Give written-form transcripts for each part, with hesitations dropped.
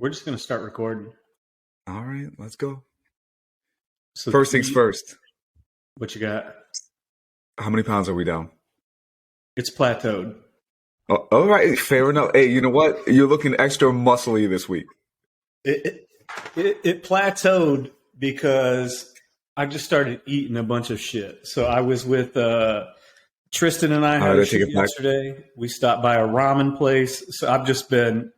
We're just going to start recording. All right, let's go. So First things first. What you got? How many pounds are we down? It's plateaued. Oh, all right, fair enough. Hey, you know what? You're looking extra muscly this week. It plateaued because I just started eating a bunch of shit. So I was with Tristan and I had a shoot yesterday. We stopped by a ramen place. So I've just been,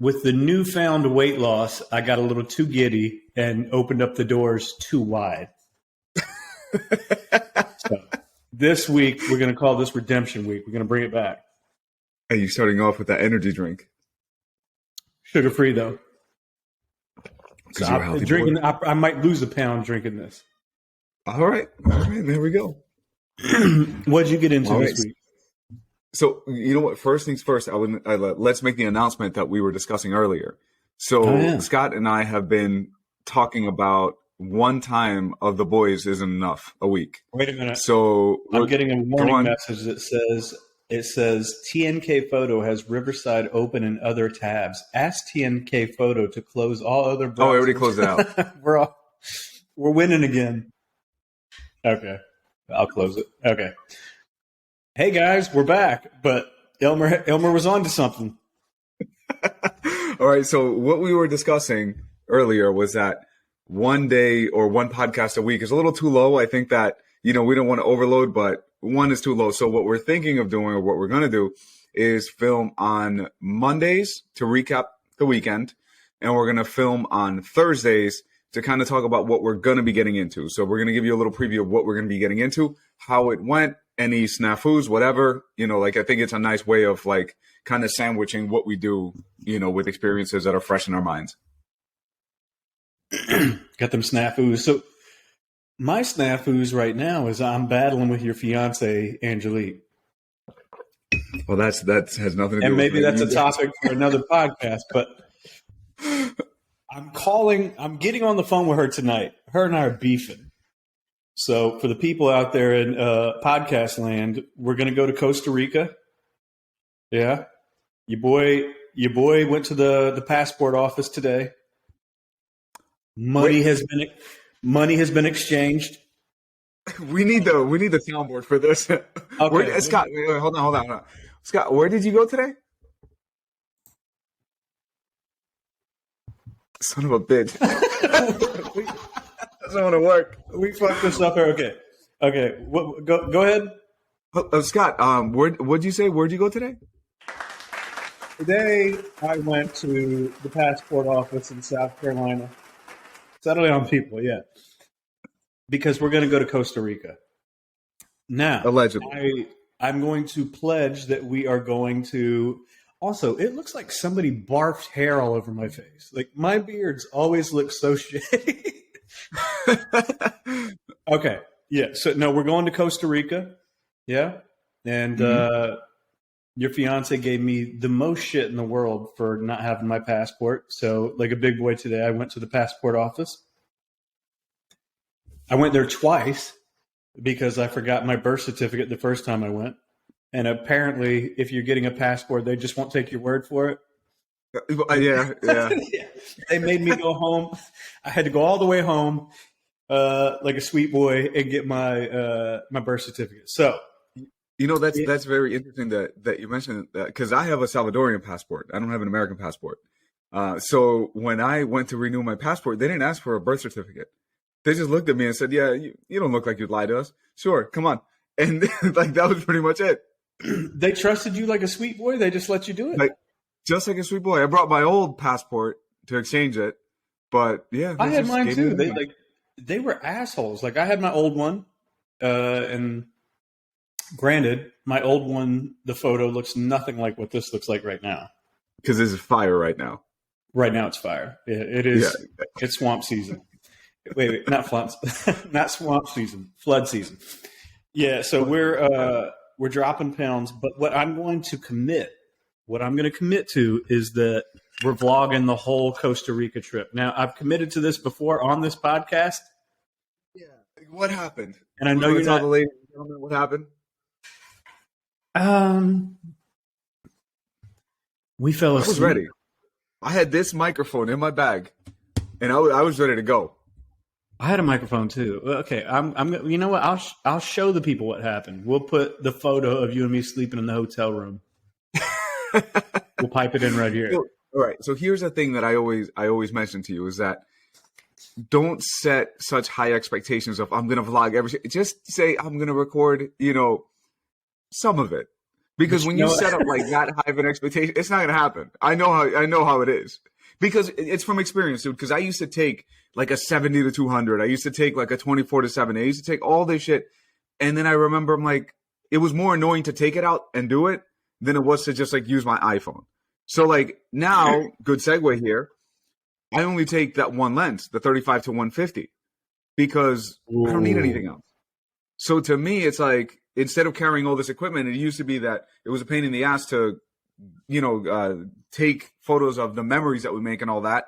with the newfound weight loss, I got a little too giddy and opened up the doors too wide. So this week, we're going to call this Redemption Week. We're going to bring it back. Hey, you starting off with that energy drink? Sugar-free, though. So I might lose a pound drinking this. All right, there we go. What'd you get into this week? So, you know what? First things first, let's make the announcement that we were discussing earlier. So, Scott and I have been talking about one time of the boys isn't enough a week. Wait a minute. So, I'm getting a warning message that says TNK Photo has Riverside open in other tabs. Ask TNK Photo to close all other browsers. Oh, I already closed it out. We're winning again. Okay. I'll close it. Okay. Hey guys, we're back. But Elmer was on to something. All right. So what we were discussing earlier was that one day or one podcast a week is a little too low. I think that, we don't want to overload, but one is too low. So what we're thinking of doing, or what we're going to do, is film on Mondays to recap the weekend. And we're going to film on Thursdays to kind of talk about what we're going to be getting into. So we're going to give you a little preview of what we're going to be getting into, how it went, any snafus, whatever. I think it's a nice way of kind of sandwiching what we do, with experiences that are fresh in our minds. Got them snafus. So my snafus right now is I'm battling with your fiance, Angelique. Well, that has nothing to do and with maybe that's a topic for another podcast, but I'm getting on the phone with her tonight. Her and I are beefing. So for the people out there in podcast land, we're going to go to Costa Rica. Yeah. Your boy went to the passport office today. Money has been exchanged. We need the soundboard for this. Okay. Scott, wait, hold on. Scott, where did you go today? Son of a bitch. Doesn't want to work. We fucked this up here. Okay. Go ahead. Scott, what'd you say? Where'd you go today? Today, I went to the passport office in South Carolina. Settle down, people, yeah. Because we're going to go to Costa Rica. Now, allegedly. I'm going to pledge that we are going to... Also, it looks like somebody barfed hair all over my face. Like, my beards always look so shitty. Okay, yeah. So, no, we're going to Costa Rica. Yeah. And your fiance gave me the most shit in the world for not having my passport. So, like a big boy today, I went to the passport office. I went there twice because I forgot my birth certificate the first time I went. And apparently, if you're getting a passport, they just won't take your word for it. Yeah. They made me go home. I had to go all the way home like a sweet boy and get my my birth certificate. So, that's very interesting that you mentioned that, because I have a Salvadorian passport. I don't have an American passport. So when I went to renew my passport, they didn't ask for a birth certificate. They just looked at me and said, "Yeah, you don't look like you'd lie to us. Sure, come on." And that was pretty much it. They trusted you like a sweet boy. They just let you do it. Just like a sweet boy. I brought my old passport to exchange it, but yeah, I had mine too. They were assholes. Like I had my old one, and granted, my old one, the photo looks nothing like what this looks like right now. Because this is fire right now. Right now, it's fire. It is. Yeah. It's swamp season. Wait, not swamp season. Flood season. Yeah. So we're dropping pounds, but what I'm going to commit to is that we're vlogging the whole Costa Rica trip. Now, I've committed to this before on this podcast. Yeah. What happened? And I know you're not... the ladies and gentlemen what happened? We fell asleep. I was ready. I had this microphone in my bag, and I was ready to go. I had a microphone too. Okay, I'm. You know what? I'll show the people what happened. We'll put the photo of you and me sleeping in the hotel room. We'll pipe it in right here. All right. So here's the thing that I always mention to you is that don't set such high expectations of I'm going to vlog everything. Just say I'm going to record, some of it. Because when you set up like that high of an expectation, it's not going to happen. I know how it is. Because it's from experience, dude. Because I used to take like a 70 to 200. I used to take like a 24 to 7. I used to take all this shit. And then I remember I'm like, it was more annoying to take it out and do it than it was to just like use my iPhone. So like now, good segue here. I only take that one lens, the 35 to 150, because I don't need anything else. So to me, it's like, instead of carrying all this equipment, it used to be that it was a pain in the ass to, take photos of the memories that we make and all that.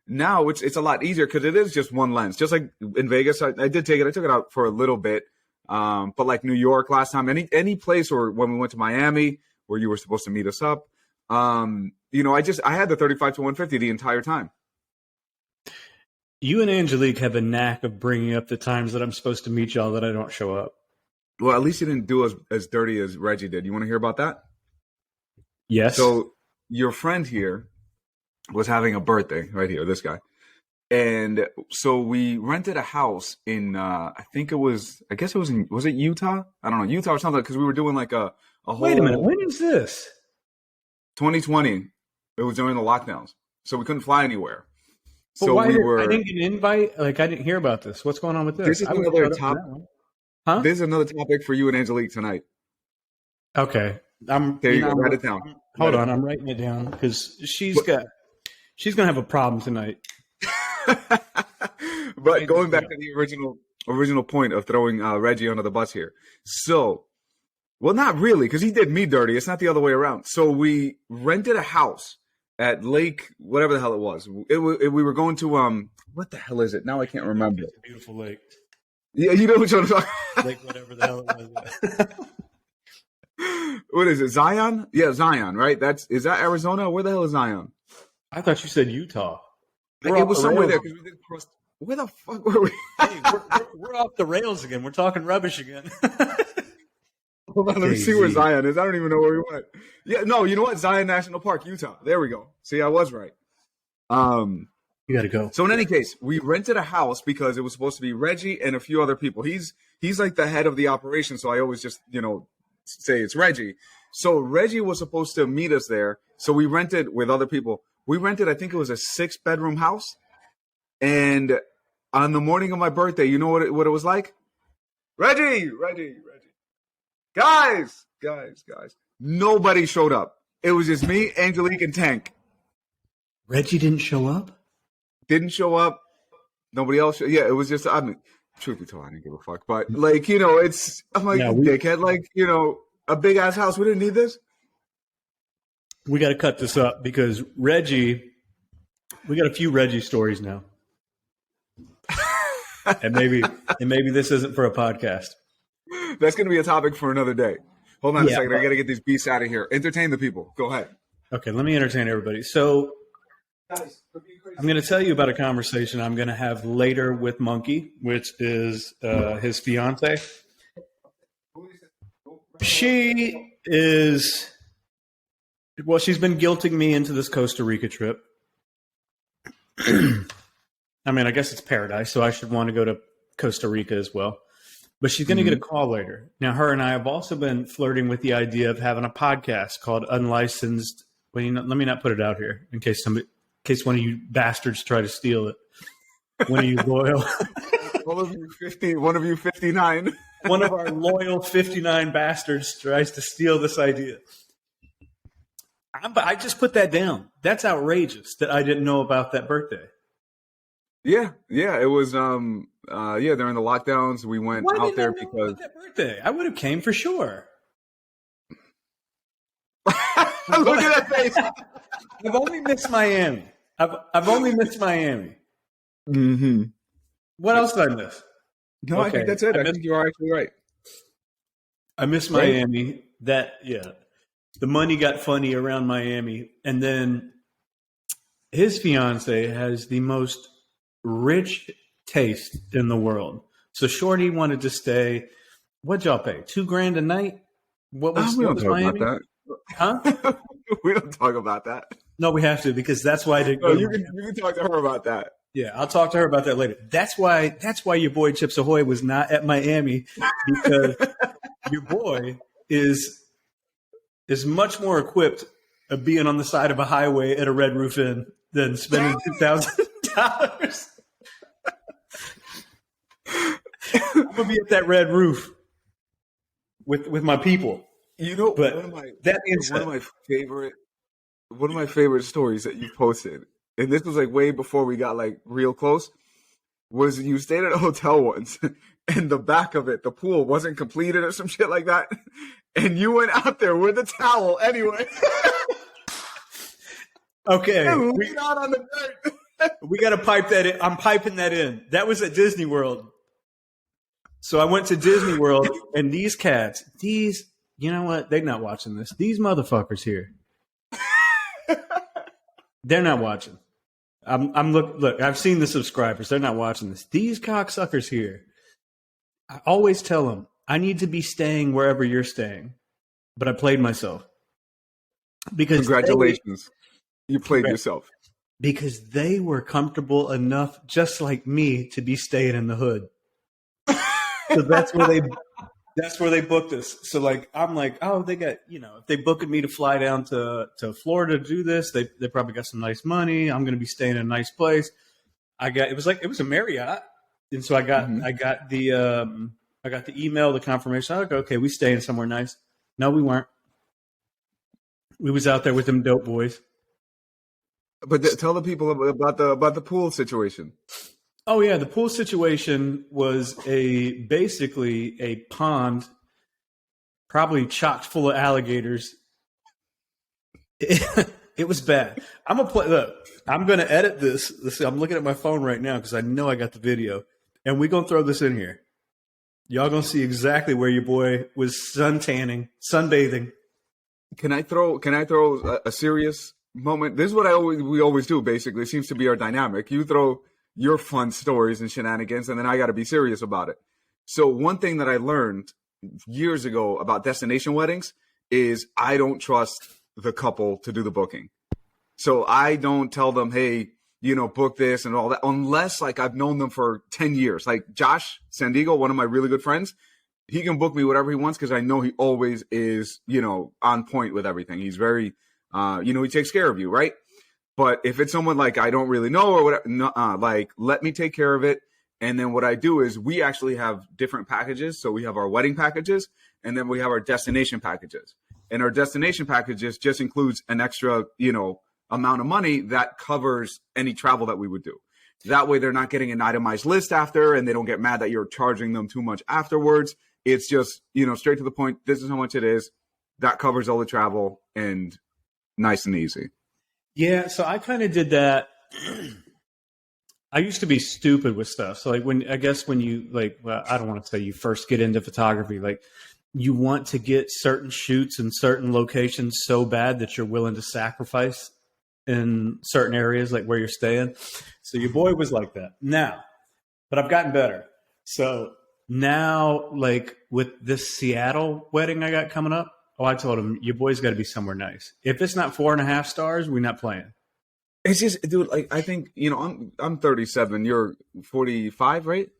Now it's a lot easier because it is just one lens. Just like in Vegas, I did take it. I took it out for a little bit. But like New York last time, any place, or when we went to Miami where you were supposed to meet us up, I had the 35 to 150 the entire time. You and Angelique have a knack of bringing up the times that I'm supposed to meet y'all that I don't show up. Well, at least you didn't do as dirty as Reggie did. You want to hear about that? Yes. So your friend here was having a birthday right here, this guy. And so we rented a house in, was it Utah? I don't know, Utah or something, because we were doing like a whole. Wait a minute, when is this? 2020. It was during the lockdowns. So we couldn't fly anywhere. But so I didn't get an invite. Like, I didn't hear about this. What's going on with this? This is another topic. Huh? This is another topic for you and Angelique tonight. Okay. There you go. Write it down. Hold on. I'm writing it down because she's going to have a problem tonight. But going back to the original point of throwing Reggie under the bus here. So, well, not really, because he did me dirty. It's not the other way around. So we rented a house at Lake, whatever the hell it was. We were going to, what the hell is it? Now I can't remember. It's a beautiful lake. Yeah, you know what I'm talking about. Lake, whatever the hell it was. What is it? Zion? Yeah, Zion, right? Is that Arizona? Where the hell is Zion? I thought you said Utah. It was somewhere there because we did cross. Where the fuck were we? Hey, we're off the rails again. We're talking rubbish again. Hold on, let me see where Zion is. I don't even know where we went. Yeah, no, you know what? Zion National Park, Utah. There we go. See, I was right. You got to go. So in any case, we rented a house because it was supposed to be Reggie and a few other people. He's like the head of the operation, so I always just, say it's Reggie. So Reggie was supposed to meet us there. So we rented with other people. We rented, I think it was a 6-bedroom house. And on the morning of my birthday, you know what it was like? Reggie. Guys. Nobody showed up. It was just me, Angelique, and Tank. Reggie didn't show up? Didn't show up. Nobody else. Yeah, it was just, truth be told, I didn't give a fuck. But I'm like, dickhead, a big ass house. We didn't need this. We got to cut this up because Reggie, we got a few Reggie stories now. and maybe this isn't for a podcast. That's going to be a topic for another day. Hold on a second. I got to get these beasts out of here. Entertain the people. Go ahead. Okay, let me entertain everybody. So I'm going to tell you about a conversation I'm going to have later with Monkey, which is his fiance. She's been guilting me into this Costa Rica trip. I mean, I guess it's paradise, so I should want to go to Costa Rica as well. But she's going to get a call later. Now, her and I have also been flirting with the idea of having a podcast called Unlicensed. Well, let me not put it out here in case one of you bastards try to steal it. One of you loyal. One of you 50, one of you 59. One of our loyal 59 bastards tries to steal this idea. I just put that down. That's outrageous that I didn't know about that birthday. Yeah, it was during the lockdowns we went out there because that birthday. I would have came for sure. Look at that face. I've only missed Miami. I've only missed Miami. Mm-hmm. What else did I miss? No, okay. I think that's it. I think you are actually right. I miss Miami. The money got funny around Miami, and then his fiance has the most rich taste in the world. So Shorty wanted to stay. What'd y'all pay? $2,000 a night? What was Miami? About that. Huh? We don't talk about that. No, we have to, because that's why I didn't go. You can talk to her about that. Yeah, I'll talk to her about that later. That's why your boy Chips Ahoy was not at Miami, because your boy is much more equipped of being on the side of a highway at a Red Roof Inn than spending $2,000. I'm gonna be at that Red Roof with my people. You know, but one of my favorite stories that you posted, and this was like way before we got like real close, was you stayed at a hotel once, and the back of it, the pool wasn't completed or some shit like that, and you went out there with a towel anyway. Okay, we got on the dirt. We got to pipe that in. I'm piping that in. That was at Disney World. So I went to Disney World, and these cats, you know what? They're not watching this. These motherfuckers here, they're not watching. Look, I've seen the subscribers. They're not watching this. These cocksuckers here, I always tell them, I need to be staying wherever you're staying. But I played myself. Because congratulations. You played yourself. Because they were comfortable enough, just like me, to be staying in the hood. So that's where they booked us. So like, I'm like, oh, they got, if they booked me to fly down to Florida to do this, they probably got some nice money. I'm going to be staying in a nice place. It was a Marriott. And so I got the email, the confirmation. I was like, okay, we staying somewhere nice. No, we weren't. We was out there with them dope boys. But tell the people about the pool situation. Oh yeah, the pool situation was basically a pond, probably chocked full of alligators. It was bad. Look, I'm gonna edit this. I'm looking at my phone right now because I know I got the video, and we're gonna throw this in here. Y'all gonna see exactly where your boy was sunbathing. Can I throw a serious moment? This is what we always do. Basically, it seems to be our dynamic. You throw your fun stories and shenanigans, and then I got to be serious about it. So one thing that I learned years ago about destination weddings is I don't trust the couple to do the booking. So I don't tell them, hey, book this and all that, unless like I've known them for 10 years. Like Josh Sandiego, one of my really good friends, he can book me whatever he wants because I know he always is, on point with everything. He's very, he takes care of you, right? But if it's someone like I don't really know or whatever, like let me take care of it. And then what I do is we actually have different packages. So we have our wedding packages, and then we have our destination packages. And our destination packages just includes an extra, amount of money that covers any travel that we would do. That way they're not getting an itemized list after, and they don't get mad that you're charging them too much afterwards. It's just, straight to the point. This is how much it is. That covers all the travel and nice and easy. Yeah, so I kind of did that. I used to be stupid with stuff. So like when you I don't want to say you first get into photography, like you want to get certain shoots in certain locations so bad that you're willing to sacrifice in certain areas, like where you're staying. So your boy was like that now, but I've gotten better. So now, like with this Seattle wedding I got coming up, I told him, your boy's got to be somewhere nice. If it's not 4.5 stars, we're not playing. It's just, dude, like, I think, I'm 37. You're 45, right?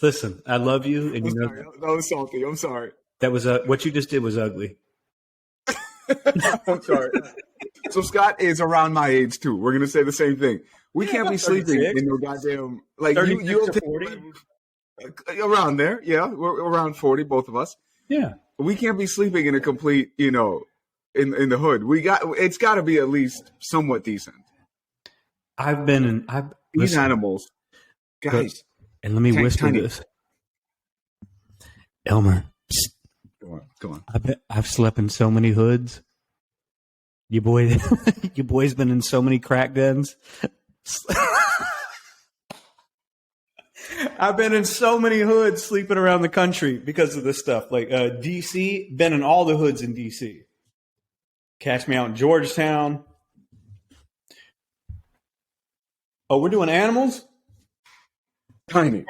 Listen, I love you. And that was salty. I'm sorry. That was, what you just did was ugly. I'm sorry. So Scott is around my age too. We're going to say the same thing. We can't be sleeping in no goddamn, like you'll take 40? Around there. Yeah. We're around 40, both of us. Yeah. We can't be sleeping in a complete, in the hood. It's got to be at least somewhat decent. These animals, guys. And let me whisper this. Elmer. Go on. I've slept in so many hoods. Your boy's been in so many crack dens. I've been in so many hoods sleeping around the country because of this stuff. Like D.C., been in all the hoods in D.C. Catch me out in Georgetown. Oh, we're doing animals? Tiny.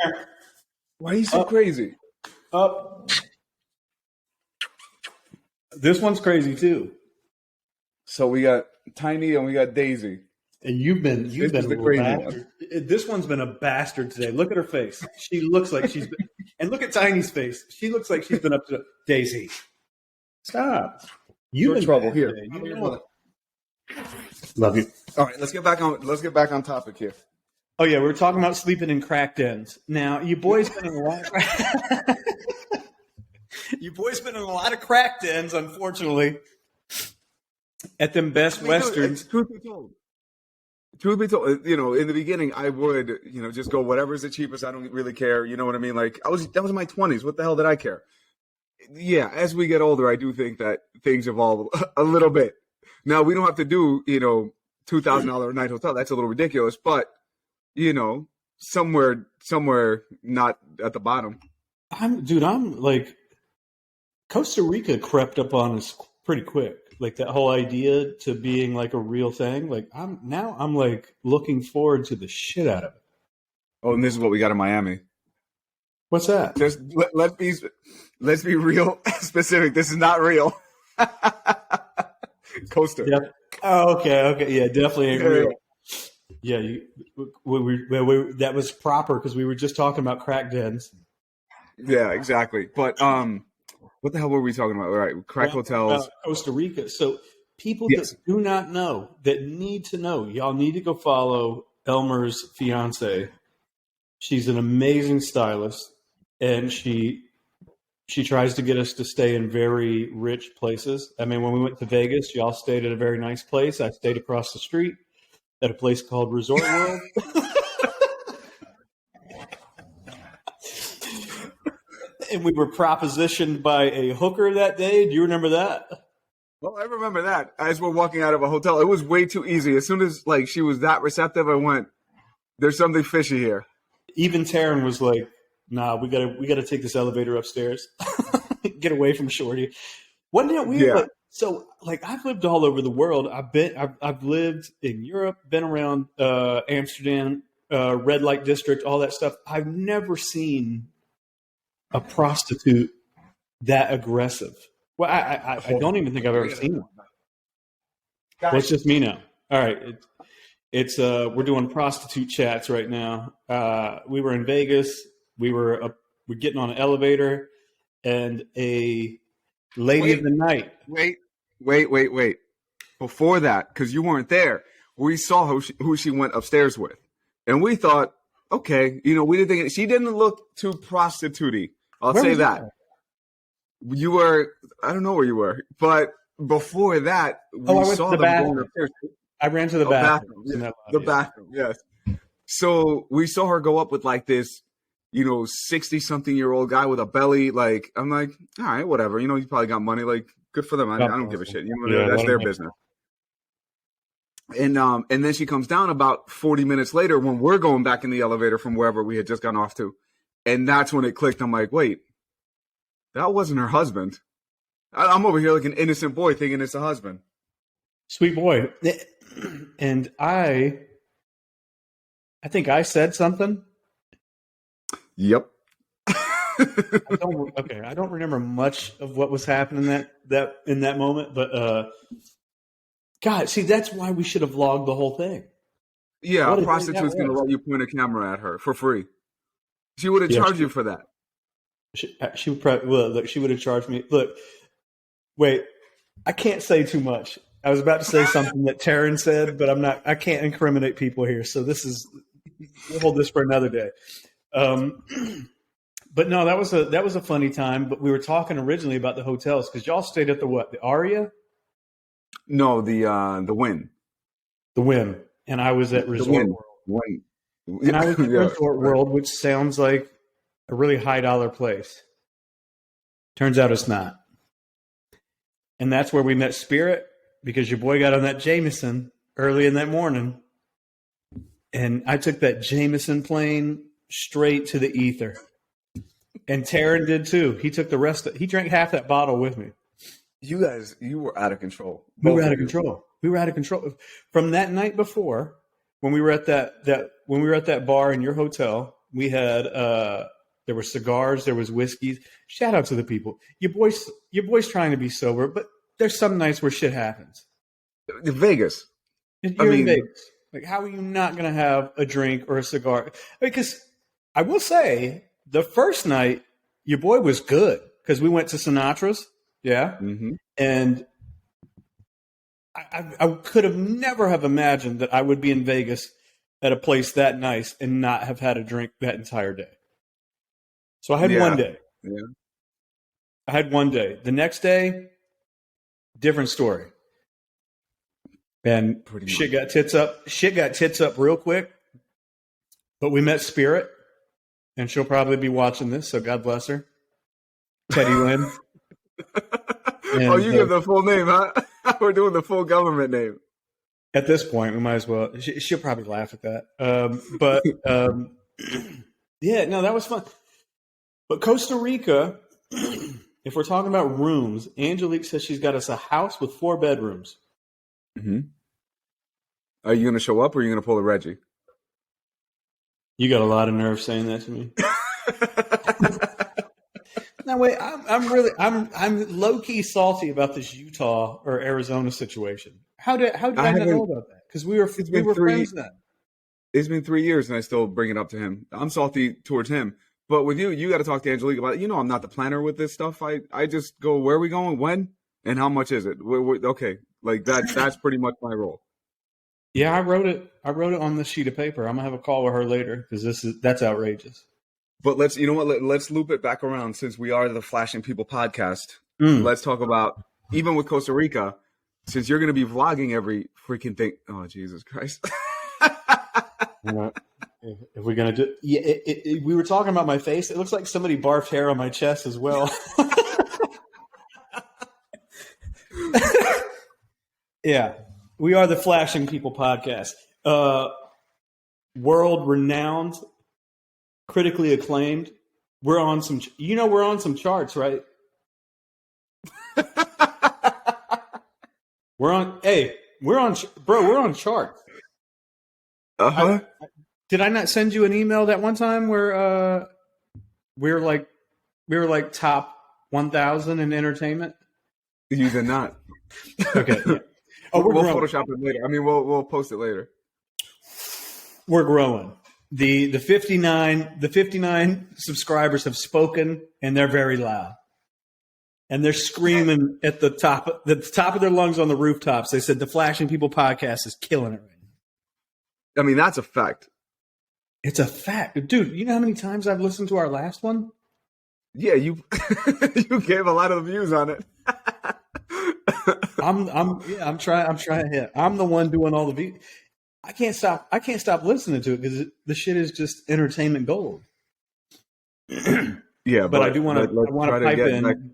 Why are you so crazy? Up. This one's crazy too. So we got Tiny and we got Daisy. And you've been the crazy one. This one's been a bastard today. Look at her face. She looks like she's been, and look at Tiny's face. She looks like she's been up to Daisy. Stop. You're in trouble here. You know Love you. All right, let's get back on topic here. Oh yeah, we were talking about sleeping in crack dens. Now, you boys been in a lot of you boys been in a lot of crack dens, unfortunately. At them Best Westerns. Truth be told, in the beginning, I would, just go whatever's the cheapest. I don't really care. You know what I mean? Like that was in my 20s. What the hell did I care? Yeah, as we get older, I do think that things evolve a little bit. Now we don't have to do, $2,000 a night hotel. That's a little ridiculous, but somewhere not at the bottom. I'm like, Costa Rica crept up on us pretty quick. Like that whole idea to being like a real thing. Like I'm like looking forward to the shit out of it. Oh, and this is what we got in Miami. What's that? Just let's be real specific. This is not real. Costa. Yep. Oh, okay. Yeah, definitely ain't real. Yeah, that was proper because we were just talking about crack dens. Yeah, exactly. But what the hell were we talking about? All right, crack hotels. Costa Rica. So people that do not know, that need to know, y'all need to go follow Elmer's fiance. She's an amazing stylist, and she tries to get us to stay in very rich places. I mean, when we went to Vegas, y'all stayed at a very nice place. I stayed across the street at a place called Resort World. And we were propositioned by a hooker that day. Do you remember that? Well, I remember that. As we're walking out of a hotel, it was way too easy. As soon as she was that receptive, I went, "There's something fishy here." Even Tamron was like, "Nah, we gotta take this elevator upstairs, get away from Shorty." Wasn't that weird? Yeah. So I've lived all over the world. I've lived in Europe, been around Amsterdam, red light district, all that stuff. I've never seen a prostitute that aggressive. Well, I don't even think I've ever seen one. Well, it's just me now. All right. It's we're doing prostitute chats right now. We were in Vegas. We're getting on an elevator, and a lady of the night. Wait. Before that, because you weren't there, we saw who she went upstairs with, and we thought, okay, we didn't think she didn't look too prostitute-y. I'll say that. You were, I don't know where you were, but before that, I went to the bathroom. I ran to the bathroom. The bathroom, yes. So we saw her go up with this, 60-something-year-old guy with a belly. I'm like, all right, whatever. He's probably got money. Good for them. I don't give a shit. That's their business. And then she comes down about 40 minutes later when we're going back in the elevator from wherever we had just gone off to. And that's when it clicked. I'm like, wait, that wasn't her husband. I'm over here like an innocent boy thinking it's a husband. Sweet boy. And I think I said something. Yep. I don't remember much of what was happening in that moment, but God, see, that's why we should have vlogged the whole thing. Yeah, a prostitute's going to let you point a camera at her for free. She would have charged you for that. She would probably, look, she would have charged me. Look, wait, I can't say too much. I was about to say something that Taryn said, but I can't incriminate people here. So we'll hold this for another day. But no, that was a funny time. But we were talking originally about the hotels because y'all stayed at the Aria? No, the Wynn. The Wynn. And I was at Resort World. Wynn. And I was at Resort World, which sounds like a really high dollar place. Turns out it's not. And that's where we met Spirit because your boy got on that Jameson early in that morning. And I took that Jameson plane straight to the ether. And Taryn did too. He took the rest. He drank half that bottle with me. You guys, you were out of control. We were out of control. We were out of control from that night before when we were at that bar in your hotel. We had there were cigars, there was whiskeys. Shout out to the people. Your boy's trying to be sober, but there's some nights where shit happens. Vegas. You're in Vegas. Like, how are you not going to have a drink or a cigar? Because I will say, the first night, your boy was good because we went to Sinatra's. Yeah. Mm-hmm. And I could have never have imagined that I would be in Vegas at a place that nice and not have had a drink that entire day. So I had one day. Yeah. I had one day. The next day, different story. And shit got tits up. Shit got tits up real quick. But we met Spirit, and she'll probably be watching this, so God bless her. Teddy Lynn. And, you give the full name, huh? We're doing the full government name. At this point, we might as well. She'll probably laugh at that. Yeah, no, that was fun. But Costa Rica, if we're talking about rooms, Angelique says she's got us a house with 4 bedrooms. Mm-hmm. Are you going to show up or are you going to pull a Reggie? You got a lot of nerve saying that to me. No, wait, I'm low key salty about this Utah or Arizona situation. How did I not know about that? Because we were friends then. It's been 3 years and I still bring it up to him. I'm salty towards him. But with you got to talk to Angelique about it. You know, I'm not the planner with this stuff. I just go, where are we going, when, and how much is it? Okay, like that's pretty much my role. Yeah, I wrote it on the sheet of paper. I'm gonna have a call with her later because that's outrageous. But let's loop it back around since we are the Flashing People podcast. Let's talk about, even with Costa Rica, since you're going to be vlogging every freaking thing. Oh, Jesus Christ. If we're going to do, we were talking about my face. It looks like somebody barfed hair on my chest as well. Yeah, we are the Flashing People podcast. World renowned, critically acclaimed. We're on some charts, right? We're on charts. Uh-huh. Did I not send you an email that one time where we were like top 1,000 in entertainment? You did not. Okay. Yeah. Oh, we'll Photoshop it later. I mean, we'll post it later. We're growing. The 59 subscribers have spoken, and they're very loud. And they're screaming at the top of their lungs on the rooftops. They said the Flashing People podcast is killing it right now. I mean, that's a fact. It's a fact. Dude, you know how many times I've listened to our last one? Yeah, you gave a lot of views on it. I'm trying. Yeah, I'm the one doing all the views. I can't stop listening to it because the shit is just entertainment gold. Yeah, but I do want to pipe in.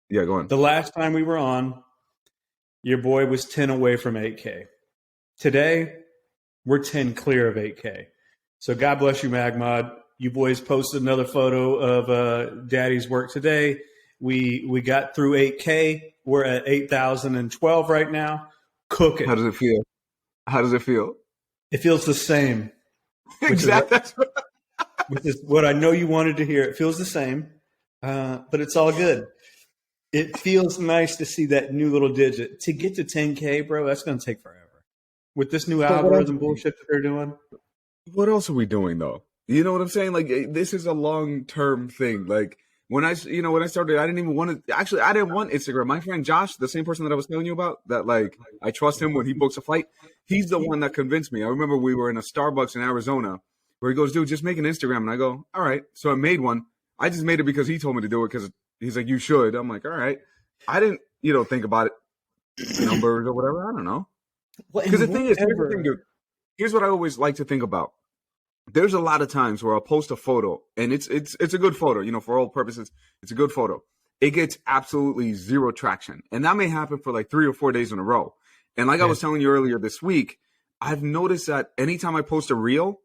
Yeah, go on. The last time we were on, your boy was 10 away from 8K. Today, we're 10 clear of 8K. So God bless you, Magmod. You boys posted another photo of Daddy's work today. We got through 8K. We're at 8,012 right now. Cooking. How does it feel? It feels the same. Exactly. Which is what I know you wanted to hear. It feels the same, but it's all good. It feels nice to see that new little digit. To get to 10K, bro, that's going to take forever. With this new algorithm bullshit that they're doing. What else are we doing, though? You know what I'm saying? Like, this is a long-term thing. Like, when I started, I didn't even want to. Actually, I didn't want Instagram. My friend Josh, the same person that I was telling you about, that like I trust him when he books a flight. He's the one that convinced me. I remember we were in a Starbucks in Arizona where he goes, "Dude, just make an Instagram." And I go, "All right." So I made one. I just made it because he told me to do it because he's like, "You should." I'm like, "All right." I didn't, think about it, numbers or whatever. I don't know. Because the thing is, dude, here's what I always like to think about. There's a lot of times where I'll post a photo and it's a good photo, for all purposes, it's a good photo. It gets absolutely zero traction. And that may happen for like 3 or 4 days in a row. And like I was telling you earlier this week, I've noticed that anytime I post a reel,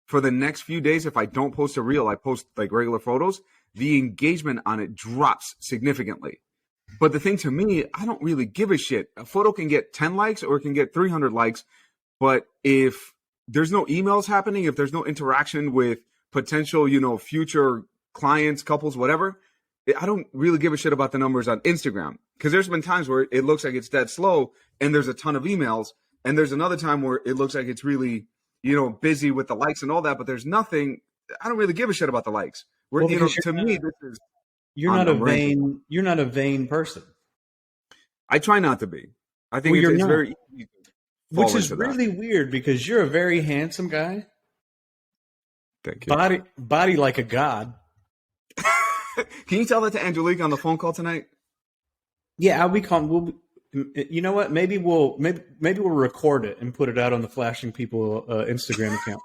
for the next few days, if I don't post a reel, I post like regular photos, the engagement on it drops significantly. But the thing to me, I don't really give a shit. A photo can get 10 likes or it can get 300 likes. But if there's no emails happening, if there's no interaction with potential, future clients, couples, whatever, I don't really give a shit about the numbers on Instagram. Because there's been times where it looks like it's dead slow and there's a ton of emails. And there's another time where it looks like it's really, busy with the likes and all that, but there's nothing. I don't really give a shit about the likes. To me, this is you're not a vain person. I try not to be. I think it's very easy to fall which is into really that. weird because you're a very handsome guy. Thank you. Body like a god. Can you tell that to Angelique on the phone call tonight? Yeah, I'll be calm. You know what? Maybe we'll record it and put it out on the Flashing People Instagram account.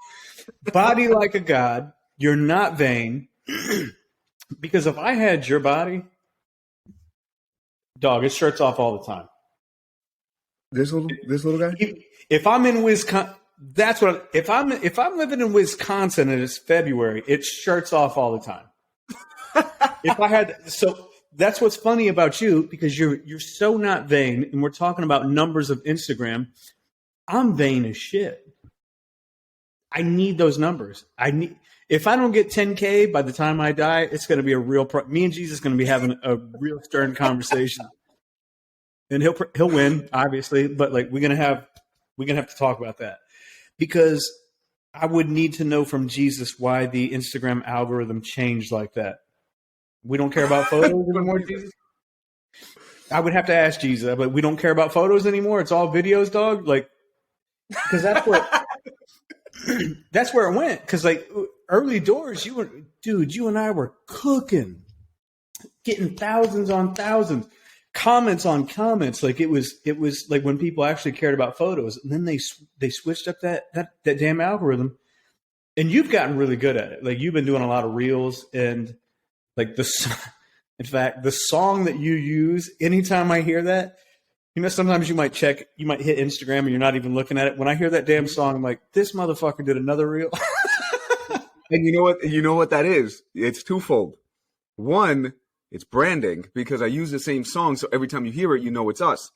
Body like a god. You're not vain. Because if I had your body, dog, it shirts off all the time. This little guy. If I'm in Wisconsin, that's what. If I'm living in Wisconsin and it's February, it shirts off all the time. If I had so. That's what's funny about you because you're so not vain, and we're talking about numbers of Instagram. I'm vain as shit. I need those numbers. If I don't get 10K by the time I die, it's going to be a real. Me and Jesus are going to be having a real stern conversation, and he'll win, obviously. But like we're gonna have to talk about that because I would need to know from Jesus why the Instagram algorithm changed like that. We don't care about photos anymore, Jesus? I would have to ask Jesus, but we don't care about photos anymore. It's all videos, dog. Like, because that's where it went. Because like early doors, you and I were cooking, getting thousands on thousands, comments on comments. Like it was like when people actually cared about photos, and then they switched up that damn algorithm. And you've gotten really good at it. Like you've been doing a lot of reels and. Like in fact, the song that you use, anytime I hear that, sometimes you might hit Instagram and you're not even looking at it. When I hear that damn song, I'm like, this motherfucker did another reel. And you know what that is? It's twofold. One, it's branding because I use the same song. So every time you hear it, it's us.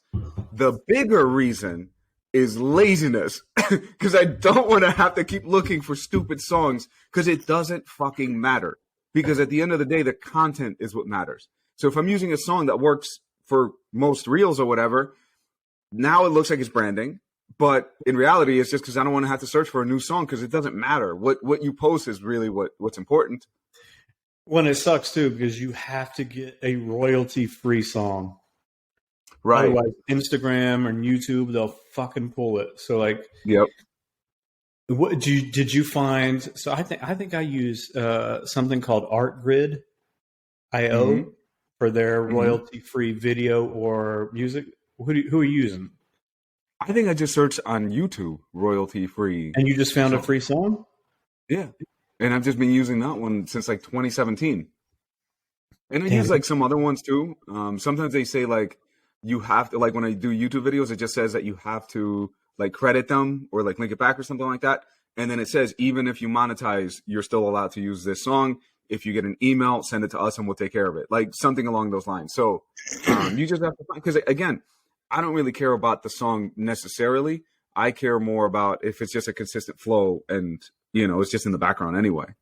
The bigger reason is laziness because I don't want to have to keep looking for stupid songs because it doesn't fucking matter. Because at the end of the day, the content is what matters. So if I'm using a song that works for most reels or whatever, now it looks like it's branding. But in reality, it's just because I don't want to have to search for a new song because it doesn't matter. What you post is really what's important. Well, it sucks too because you have to get a royalty-free song. Right. Otherwise, Instagram and YouTube, they'll fucking pull it. So like, yep. What did you find? So I think I use something called ArtGrid.io for their royalty-free video or music. Who are you using? I think I just searched on YouTube royalty-free. And you just found a free song? Yeah, and I've just been using that one since like 2017. And I use like some other ones too. Sometimes they say like you have to when I do YouTube videos, it just says that you have to. Like credit them or like link it back or something like that. And then it says, even if you monetize, you're still allowed to use this song. If you get an email, send it to us and we'll take care of it. Like something along those lines. So you just have to find, because again, I don't really care about the song necessarily. I care more about if it's just a consistent flow and, it's just in the background anyway.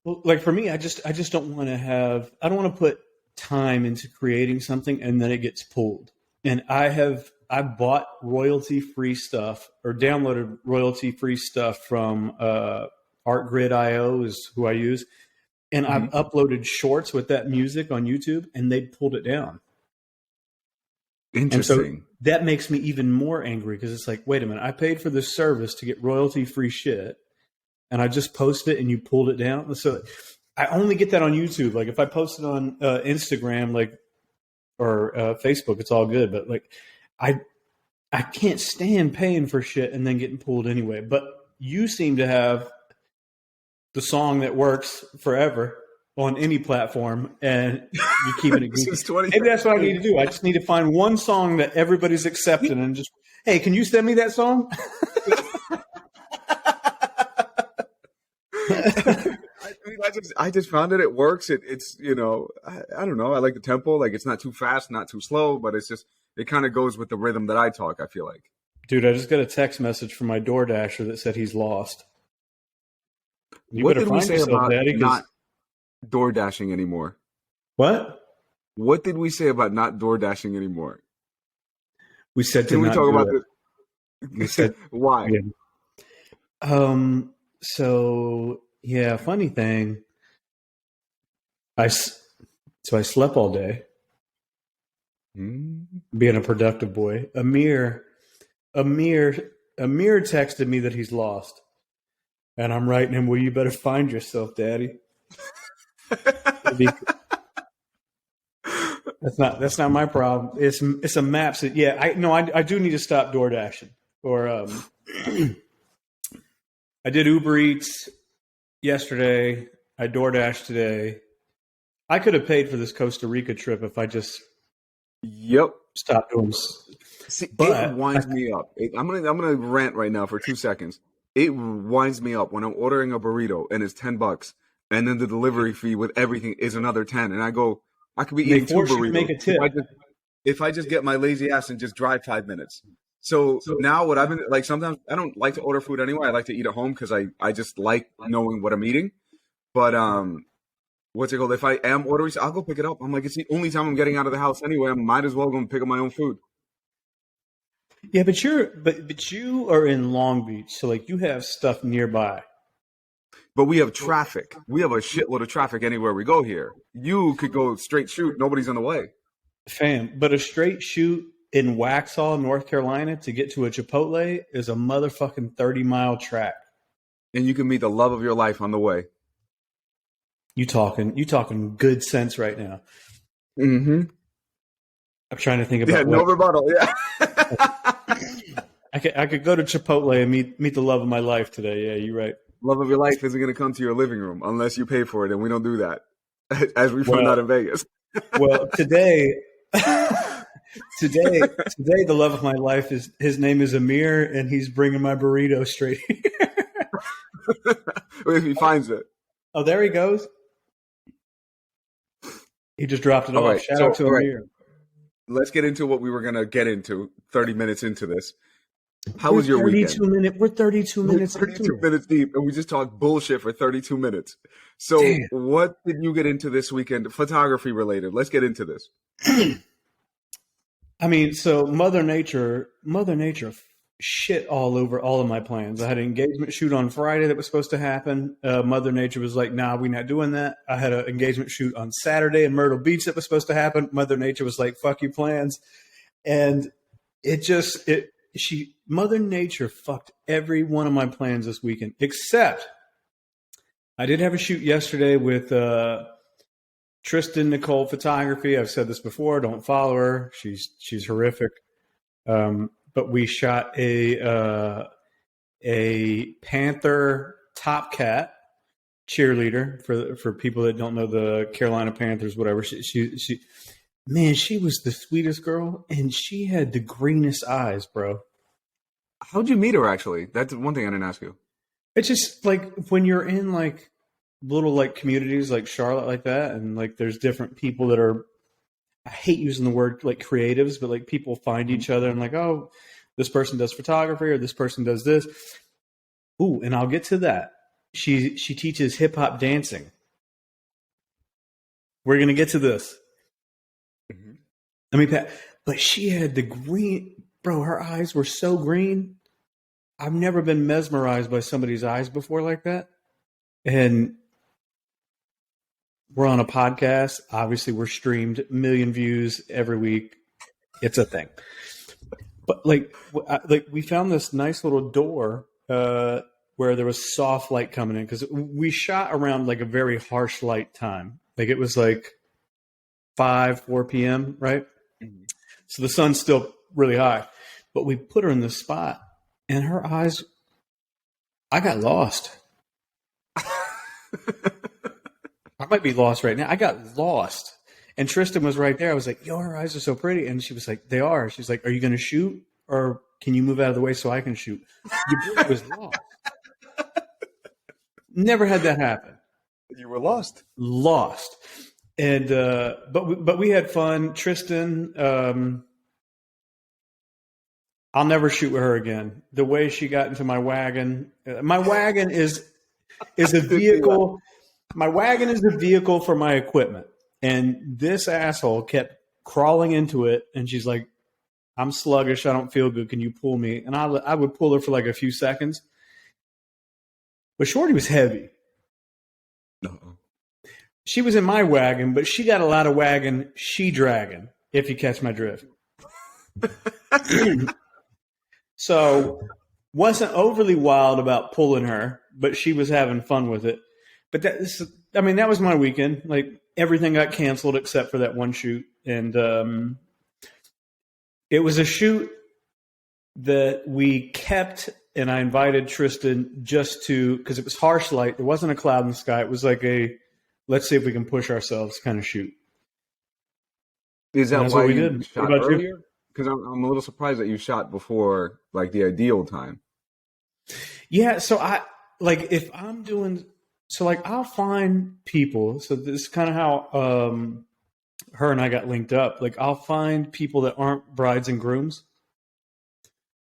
Well, like for me, I just don't want to I don't want to put time into creating something and then it gets pulled. And I bought royalty-free stuff or downloaded royalty-free stuff from ArtGrid.io is who I use. And I've uploaded shorts with that music on YouTube and they pulled it down. Interesting. And so that makes me even more angry because it's like, wait a minute, I paid for this service to get royalty-free shit and I just posted it and you pulled it down. So I only get that on YouTube. Like if I post it on Instagram, or Facebook, it's all good. But like, I can't stand paying for shit and then getting pulled anyway. But you seem to have the song that works forever on any platform, and you keep it. Maybe that's what I need to do. I just need to find one song that everybody's accepting, and just, hey, can you send me that song? I just found that it works. It's I don't know. I like the tempo. Like it's not too fast, not too slow, but it kind of goes with the rhythm that I talk. I feel like. Dude, I just got a text message from my DoorDasher that said he's lost. You What better did we find say yourself, about Daddy. not door dashing anymore? What? What did we say about not door dashing anymore? We said to Can we not talk do about it. this? We said Why? yeah. So yeah, funny thing. So I slept all day, being a productive boy. Amir texted me that he's lost, and I'm writing him, "Well, you better find yourself, Daddy." That's not my problem. It's a map. So yeah, I do need to stop door dashing. Or I did Uber Eats yesterday. I DoorDash today. I could have paid for this Costa Rica trip if I just stopped doing. See, it winds me up. I'm gonna rant right now for 2 seconds. It winds me up when I'm ordering a burrito and it's $10, and then the delivery fee with everything is another 10, and I go, I could be eating 2 burritos. Make a tip. If I just get my lazy ass and just drive 5 minutes. So now what I've been like, sometimes I don't like to order food anyway. I like to eat at home because I just like knowing what I'm eating. But what's it called? If I am ordering, I'll go pick it up. I'm like, it's the only time I'm getting out of the house anyway. I might as well go and pick up my own food. Yeah, but you are in Long Beach, so like you have stuff nearby. But we have traffic. We have a shitload of traffic anywhere we go here. You could go straight shoot. Nobody's in the way. Fam, but a straight shoot in Waxhaw, North Carolina to get to a Chipotle is a motherfucking 30-mile track. And you can meet the love of your life on the way. You talking good sense right now. Mm-hmm. I'm trying to think about no rebuttal. Yeah. I could go to Chipotle and meet the love of my life today. Yeah, you're right. Love of your life isn't going to come to your living room unless you pay for it, and we don't do that, as we found out in Vegas. Well, today, the love of my life is his name is Amir, and he's bringing my burrito straight here. If he finds it. Oh, there he goes. He just dropped it off. Right, Shout out to Amir. Right. Let's get into what we were going to get into 30 minutes into this. How was your weekend? We're 32 minutes. 32 minutes deep, and we just talked bullshit for 32 minutes. So what did you get into this weekend, photography related? Let's get into this. I mean, so Mother Nature shit all over all of my plans. I had an engagement shoot on Friday that was supposed to happen. Mother Nature was like, nah, we're not doing that. I had an engagement shoot on Saturday in Myrtle Beach that was supposed to happen. Mother Nature was like, fuck your plans. And Mother Nature fucked every one of my plans this weekend, except I did have a shoot yesterday with Tristan Nicole Photography. I've said this before. Don't follow her. She's horrific. But we shot a Panther Top Cat cheerleader for people that don't know the Carolina Panthers, whatever. She was the sweetest girl, and she had the greenest eyes, bro. How'd you meet her, actually? That's one thing I didn't ask you. It's just like when you're in like little like communities like Charlotte like that, and like there's different people that are, I hate using the word like creatives, but like people find each other and like, oh, this person does photography or this person does this. Ooh, and I'll get to that. She teaches hip hop dancing. We're going to get to this. But she had the green, bro, her eyes were so green. I've never been mesmerized by somebody's eyes before like that. And we're on a podcast. Obviously, we're streamed, 1 million views every week. It's a thing. But like we found this nice little door where there was soft light coming in, because we shot around like a very harsh light time. Like it was like 4 p.m., right? Mm-hmm. So the sun's still really high. But we put her in this spot, and her eyes, I got lost. I might be lost right now. I got lost. And Tristan was right there. I was like, yo, her eyes are so pretty. And she was like, they are. She's like, are you going to shoot? Or can you move out of the way so I can shoot? Your boy was lost. Never had that happen. You were lost. Lost. And but we had fun. Tristan, I'll never shoot with her again. The way she got into my wagon is a vehicle. My wagon is a vehicle for my equipment. And this asshole kept crawling into it. And she's like, I'm sluggish. I don't feel good. Can you pull me? And I would pull her for like a few seconds. But Shorty was heavy. Uh-oh. She was in my wagon, but she got a lot of wagon she dragging, if you catch my drift. So wasn't overly wild about pulling her, but she was having fun with it. But that was my weekend. Like everything got canceled except for that one shoot. And it was a shoot that we kept, and I invited Tristan just because it was harsh light. There wasn't a cloud in the sky. It was like let's see if we can push ourselves kind of shoot. Is that why we you did. shot earlier? Because I'm a little surprised that you shot before like the ideal time. Yeah, so if I'm doing I'll find people. So this is kind of how her and I got linked up. Like I'll find people that aren't brides and grooms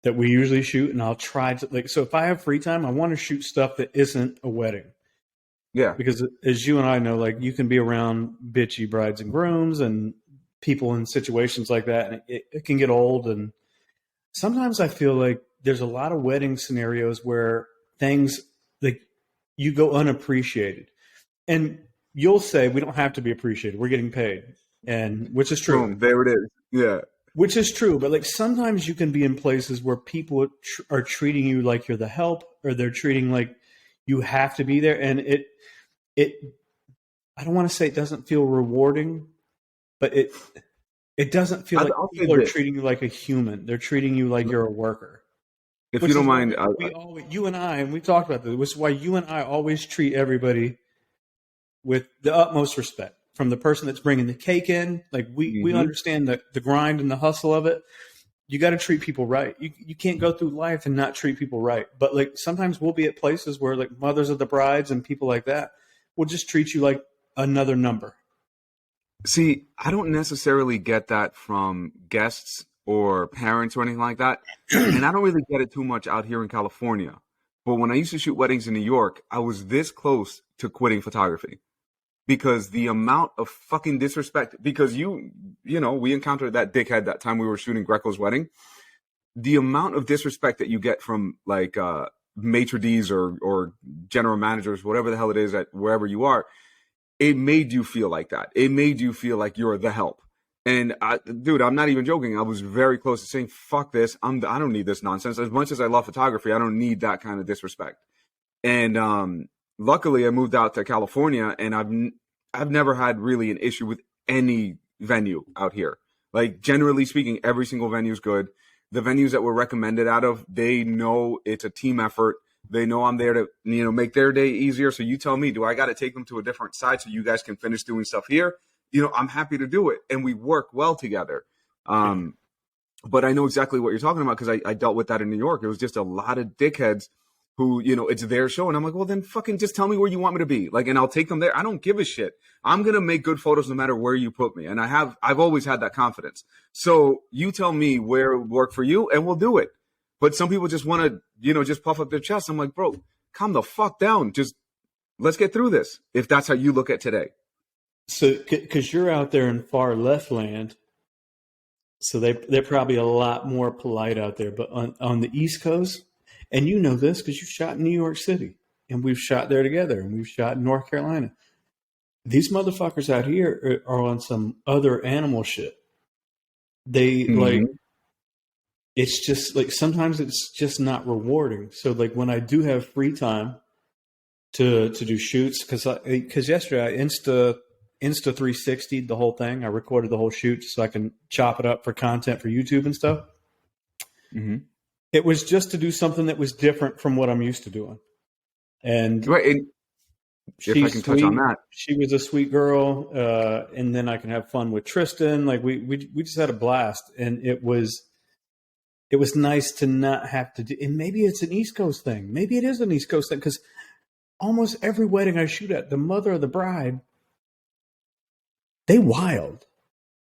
that we usually shoot, and I'll try to so if I have free time, I want to shoot stuff that isn't a wedding. Yeah. Because as you and I know, like you can be around bitchy brides and grooms and people in situations like that, and it can get old. And sometimes I feel like there's a lot of wedding scenarios where things like you go unappreciated. And you'll say we don't have to be appreciated. We're getting paid. And which is true. Boom, there it is. Yeah. Which is true, but like sometimes you can be in places where people are treating you like you're the help, or they're treating like you have to be there, and it I don't want to say it doesn't feel rewarding, but it doesn't feel like people are treating you like a human. They're treating you like you're a worker. If you don't mind, you and I, and we talked about this, which is why you and I always treat everybody with the utmost respect. From the person that's bringing the cake in, like we understand the grind and the hustle of it. You got to treat people right. You can't go through life and not treat people right. But like sometimes we'll be at places where like mothers of the brides and people like that will just treat you like another number. See, I don't necessarily get that from guests or parents or anything like that. And I don't really get it too much out here in California. But when I used to shoot weddings in New York, I was this close to quitting photography. Because the amount of fucking disrespect, because we encountered that dickhead that time we were shooting Greco's wedding. The amount of disrespect that you get from like maitre d's or general managers, whatever the hell it is at wherever you are, it made you feel like that. It made you feel like you're the help. And dude, I'm not even joking. I was very close to saying, fuck this. I don't need this nonsense. As much as I love photography, I don't need that kind of disrespect. And luckily, I moved out to California, and I've never had really an issue with any venue out here. Like generally speaking, every single venue is good. The venues that we're recommended out of, they know it's a team effort. They know I'm there to make their day easier. So you tell me, do I got to take them to a different side so you guys can finish doing stuff here? I'm happy to do it, and we work well together. But I know exactly what you're talking about because I dealt with that in New York. It was just a lot of dickheads who, it's their show. And I'm like, well, then fucking just tell me where you want me to be. Like, and I'll take them there. I don't give a shit. I'm going to make good photos no matter where you put me. And I've always had that confidence. So you tell me where it would work for you and we'll do it. But some people just want to, just puff up their chest. I'm like, bro, calm the fuck down. Just let's get through this. If that's how you look at today. So, cause you're out there in far left land. So they're probably a lot more polite out there, but on the East Coast, and you know this because you shot in New York City, and we've shot there together, and we've shot in North Carolina. These motherfuckers out here are on some other animal shit. They like, it's just like sometimes it's just not rewarding. So like when I do have free time to do shoots, because yesterday I Insta 360'd the whole thing. I recorded the whole shoot so I can chop it up for content for YouTube and stuff. Mm-hmm. It was just to do something that was different from what I'm used to doing. And right. And if I can touch on that, she was a sweet girl. And then I can have fun with Tristan. Like we just had a blast, and it was nice to not have to do, and maybe it's an East Coast thing. Maybe it is an East Coast thing. 'Cause almost every wedding I shoot at, the mother of the bride, they wild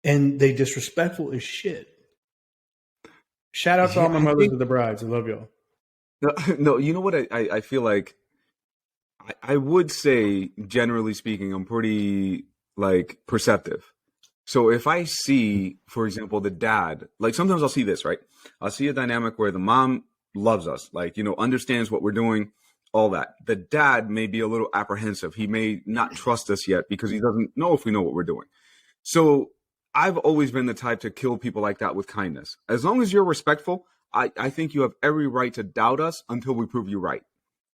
and they disrespectful as shit. Shout out to all my mothers of the brides. I love y'all. No, you know what? I feel like I would say, generally speaking, I'm pretty like perceptive. So if I see, for example, the dad, like sometimes I'll see this, right? I'll see a dynamic where the mom loves us, like, you know, understands what we're doing, all that. The dad may be a little apprehensive. He may not trust us yet because he doesn't know if we know what we're doing. So I've always been the type to kill people like that with kindness. As long as you're respectful, I think you have every right to doubt us until we prove you right.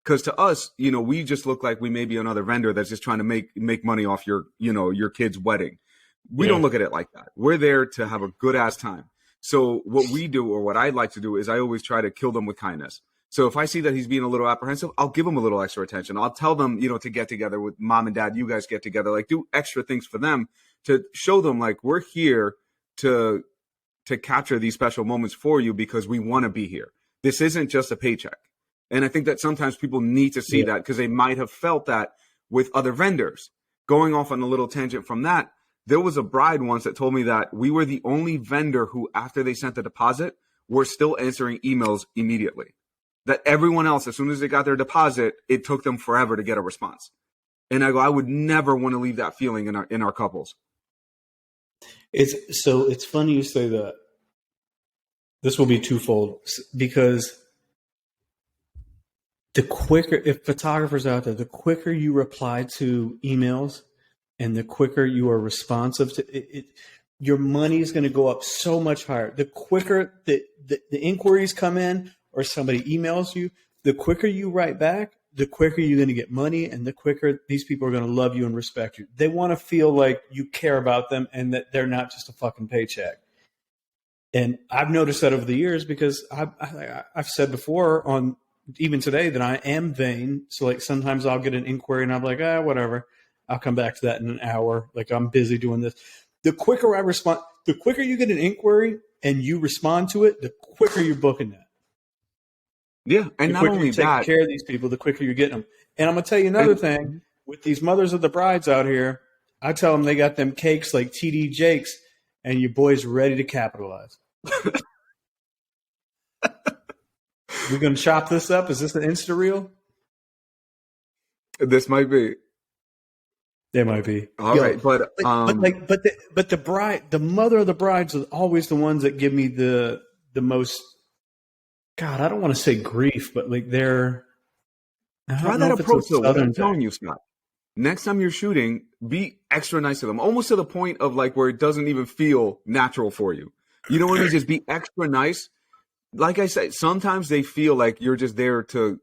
Because to us, you know, we just look like we may be another vendor that's just trying to make money off your, you know, your kid's wedding. We don't look at it like that. We're there to have a good ass time. So what we do, or what I like to do, is I always try to kill them with kindness. So if I see that he's being a little apprehensive, I'll give him a little extra attention. I'll tell them, you know, to get together with mom and dad. You guys get together, like do extra things for them to show them like we're here to capture these special moments for you because we want to be here. This isn't just a paycheck. And I think that sometimes people need to see that because they might have felt that with other vendors. Going off on a little tangent from that, there was a bride once that told me that we were the only vendor who, after they sent the deposit, were still answering emails immediately. That everyone else, as soon as they got their deposit, it took them forever to get a response. And I go, I would never want to leave that feeling in our couples. It's funny you say that. This will be twofold because the quicker, if photographers out there, the quicker you reply to emails and the quicker you are responsive to it, your money is going to go up so much higher. The quicker the inquiries come in or somebody emails you, the quicker you write back, the quicker you're going to get money, and the quicker these people are going to love you and respect you. They want to feel like you care about them and that they're not just a fucking paycheck. And I've noticed that over the years because I've said before on even today that I am vain. So like sometimes I'll get an inquiry and I'm like, whatever. I'll come back to that in an hour. Like I'm busy doing this. The quicker I respond, the quicker you get an inquiry and you respond to it, the quicker you're booking that. Yeah, and not only that, taking care of these people, the quicker you're getting them. And I'm gonna tell you another thing with these mothers of the brides out here. I tell them they got them cakes like TD Jakes, and your boy's ready to capitalize. We're gonna chop this up. Is this an Insta reel? This might be. There might be. All right, but the bride, the mother of the brides, are always the ones that give me the most. God, I don't want to say grief, but like they're. Try that approach though. What I'm telling you, Scott. Next time you're shooting, be extra nice to them, almost to the point of like where it doesn't even feel natural for you. You know what I mean? Just be extra nice. Like I said, sometimes they feel like you're just there to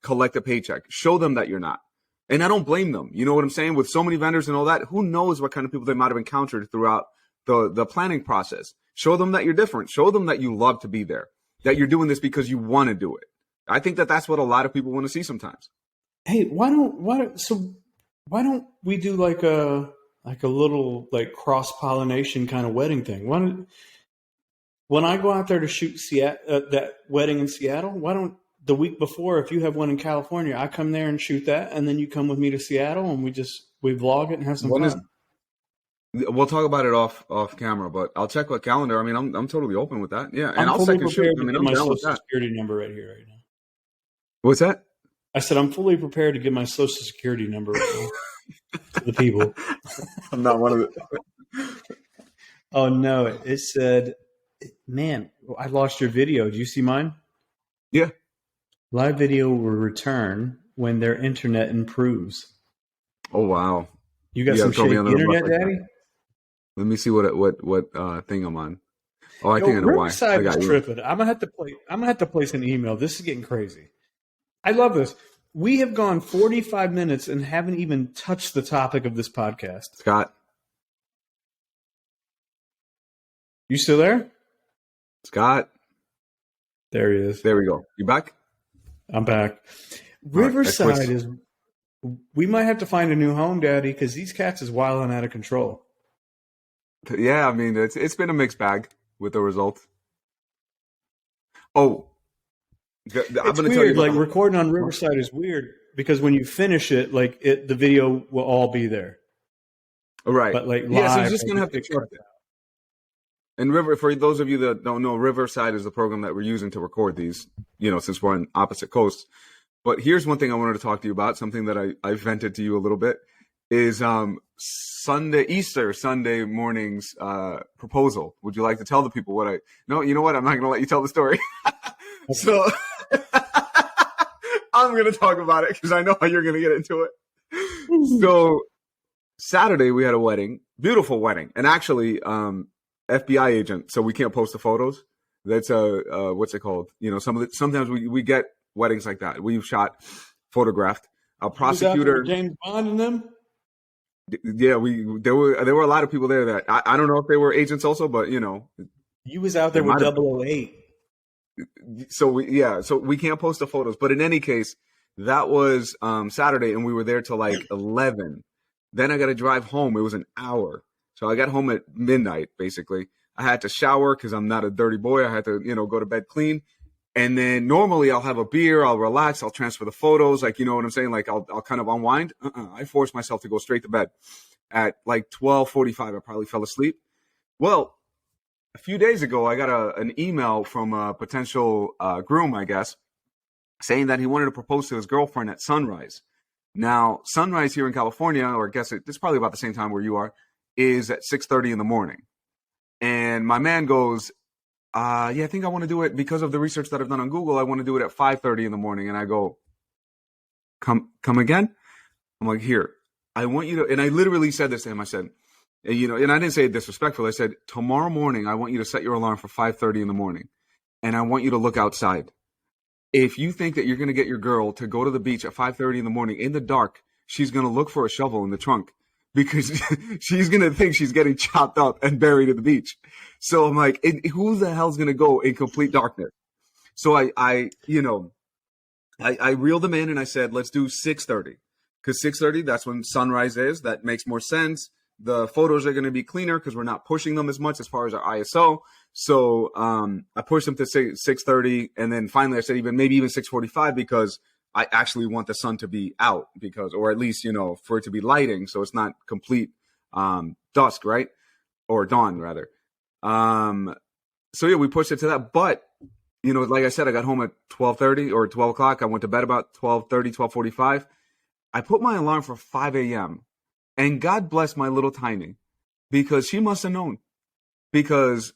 collect a paycheck. Show them that you're not. And I don't blame them. You know what I'm saying? With so many vendors and all that, who knows what kind of people they might have encountered throughout the planning process. Show them that you're different. Show them that you love to be there, that you're doing this because you want to do it. I think that that's what a lot of people want to see sometimes. Hey, why don't we do like a little like cross-pollination kind of wedding thing? When I go out there to shoot that wedding in Seattle, why don't the week before, if you have one in California, I come there and shoot that, and then you come with me to Seattle and we vlog it and have some fun. We'll talk about it off camera, but I'll check what calendar. I mean, I'm totally open with that. Yeah, and I'll second shoot. I mean, I'm down with that. Security number right here, right now. What's that? I said I'm fully prepared to give my social security number right now to the people. I'm not one of the. Oh no! It said, "Man, I lost your video. Do you see mine?" Yeah. Live video will return when their internet improves. Oh wow! You got some shaky internet, Daddy? Let me see what thing I'm on. Oh, I think I know why. I got you. Tripping. I'm gonna have to place an email. This is getting crazy. I love this. We have gone 45 minutes and haven't even touched the topic of this podcast. Scott, you still there? Scott, there he is. There we go. You back? I'm back. Riverside is. We might have to find a new home, Daddy, because these cats is wilding out of control. Yeah, I mean it's been a mixed bag with the results. Oh, it's weird. Like recording on Riverside is weird because when you finish it, like the video will all be there. Right. But like live, yeah, so you're just gonna have to trust it. And River, for those of you that don't know, Riverside is the program that we're using to record these, since we're on opposite coasts. But here's one thing I wanted to talk to you about, something that I vented to you a little bit, is Easter Sunday morning's proposal. Would you like to tell the people what No, you know what? I'm not going to let you tell the story. So I'm going to talk about it because I know how you're going to get into it. So Saturday we had a wedding, beautiful wedding. And actually, FBI agent, so we can't post the photos. That's what's it called? Sometimes we get weddings like that. We've shot, photographed. A prosecutor, James Bond, and them. Yeah, there were a lot of people there that I don't know if they were agents also, but you was out there with 008. So we can't post the photos. But in any case, that was Saturday, and we were there till like 11. Then I got to drive home. It was an hour. So I got home at midnight, basically. I had to shower because I'm not a dirty boy. I had to, go to bed clean. And then normally I'll have a beer, I'll relax, I'll transfer the photos. Like, you know what I'm saying? Like I'll kind of unwind. I forced myself to go straight to bed at like 12:45. I probably fell asleep. Well, a few days ago, I got an email from a potential groom, I guess, saying that he wanted to propose to his girlfriend at sunrise. Now, sunrise here in California, or I guess it's probably about the same time where you are, is at 6:30 in the morning. And my man goes, I think I want to do it because of the research that I've done on Google. I want to do it at 5:30 in the morning. And I go, come again? I'm like, here, I want you to, and I literally said this to him. I said, and I didn't say it disrespectful. I said, tomorrow morning, I want you to set your alarm for 5:30 in the morning. And I want you to look outside. If you think that you're going to get your girl to go to the beach at 5:30 in the morning in the dark, she's going to look for a shovel in the trunk because she's going to think she's getting chopped up and buried at the beach. So I'm like, who the hell's going to go in complete darkness? So I reeled them in and I said, let's do 6:30 because 6:30, that's when sunrise is. That makes more sense. The photos are going to be cleaner because we're not pushing them as much as far as our ISO. So I pushed them to 6:30, and then finally I said maybe even 6:45 because I actually want the sun to be out or at least for it to be lighting, so it's not complete dusk, right? Or dawn rather. So yeah, we pushed it to that. But like I said, I got home at 12:30 or 12 o'clock. I went to bed about 12:30, 12:45. I put my alarm for 5 a.m. And God bless my little Tiny, because she must have known. Because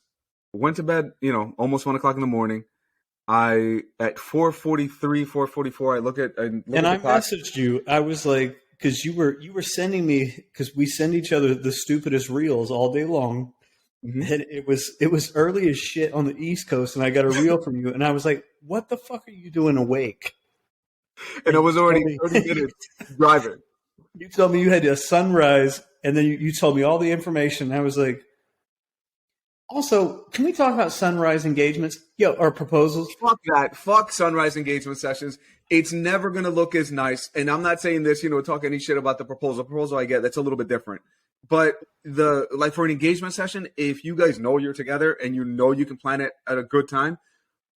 went to bed, almost 1 o'clock in the morning. At 4:43, 4:44, I look at I messaged you. I was like, because you were sending me, because we send each other the stupidest reels all day long. Mm-hmm. And it was early as shit on the East Coast, and I got a reel from you, and I was like, what the fuck are you doing awake? And I was already 30 minutes driving. You told me you had a sunrise, and then you told me all the information. I was like, also, can we talk about sunrise engagements? Or proposals? Fuck that. Fuck sunrise engagement sessions. It's never going to look as nice. And I'm not saying this, talk any shit about the proposal. Proposal I get, that's a little bit different. But for an engagement session, if you guys know you're together and you can plan it at a good time,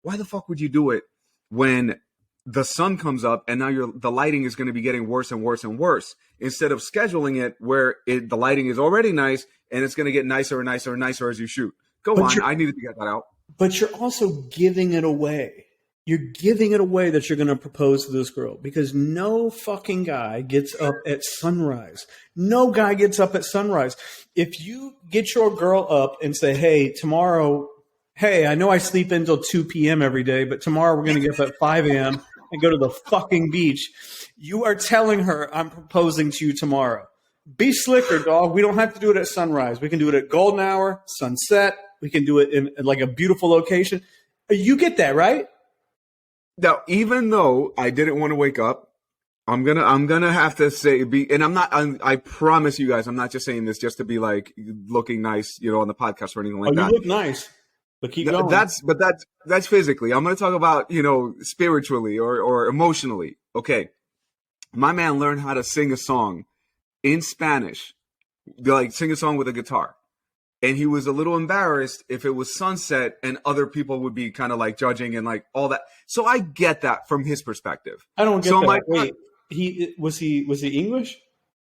why the fuck would you do it when the sun comes up and now the lighting is going to be getting worse and worse and worse, instead of scheduling it where the lighting is already nice and it's going to get nicer and nicer and nicer as you shoot. Go on. I needed to get that out. But you're also giving it away. You're giving it away that you're going to propose to this girl, because no fucking guy gets up at sunrise. No guy gets up at sunrise. If you get your girl up and say, hey, tomorrow, I know I sleep until 2 p.m. every day, but tomorrow we're going to get up at 5 a.m. and go to the fucking beach. You are telling her, I'm proposing to you tomorrow. Be slicker, dog. We don't have to do it at sunrise. We can do it at golden hour, sunset. We can do it in like a beautiful location. You get that, right? Now, even though I didn't want to wake up, I'm gonna have to say and I promise you guys, I'm not just saying this just to be like looking nice, on the podcast or anything like that. You look nice. But keep going. That's physically. I'm going to talk about, spiritually or emotionally. Okay. My man learned how to sing a song in Spanish, like sing a song with a guitar. And he was a little embarrassed if it was sunset and other people would be kind of like judging and like all that. So I get that from his perspective. I don't get that. He was English?